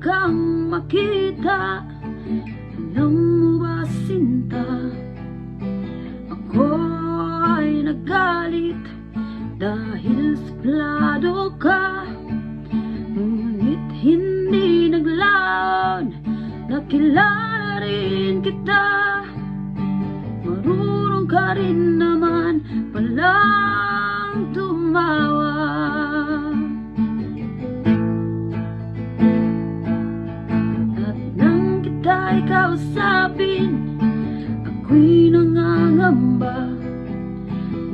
kang makita. Alam mo ba, sinta, ako ay nagalit dahil suplado ka. Ngunit hindi naglaon, nakilala rin kita. Marunong ka rin naman palang tumawa. At nang kita'y kausapin, ako'y nangangamba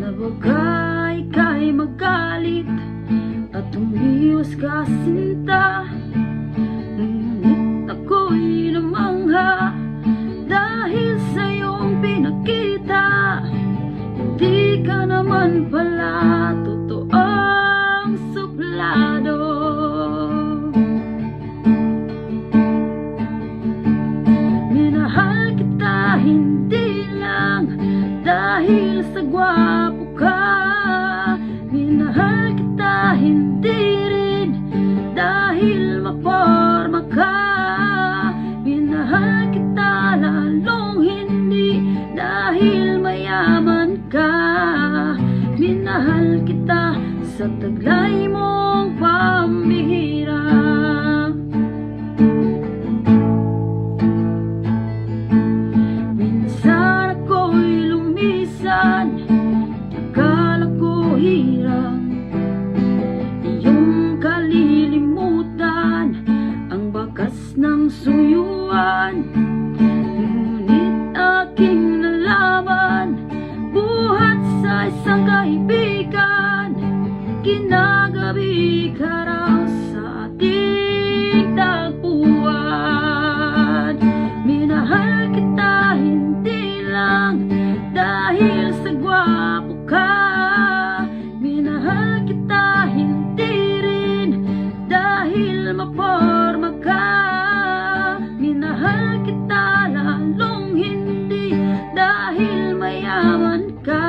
na baka ika'y magalit at umiwas ka, sinta. Ngunit ako'y namangha dahil sa iyong pinakita. Hindi ka naman pala totoong suplado. Minahal kita hindi lang dahil sa gwapo ka. Minahal kita hindi rin dahil maporma ka. Minahal kita lalong hindi dahil mayaman ka. Minahal kita sa taglay mong pambihira. Minsan ako'y lumisan, akala ko hirang iyong kalilimutan ang bakas ng suyuan. Ngunit aking nalaman, buhat sa isang kaibigan, kinagabi ka raw sa ating tagpuan. Minahal kita hindi lang dahil sa gwapo ka. Minahal kita hindi rin dahil maporma ka. Minahal kita lalong hindi dahil mayaman ka.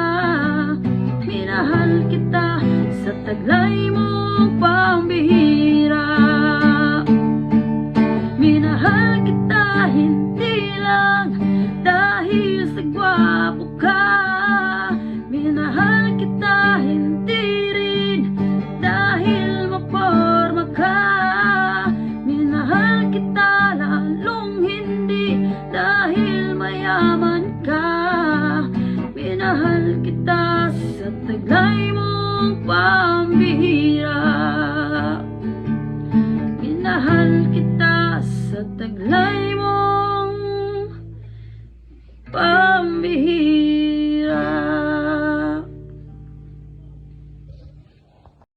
Minahal kita sa taglay mong pambihira. Minahal kita hindi lang dahil sa gwapo ka. Minahal kita hindi rin dahil maporma ka. Minahal kita lalong hindi dahil mayaman ka. Minahal kita sa taglay mong pambihira. Minahal kita sa taglay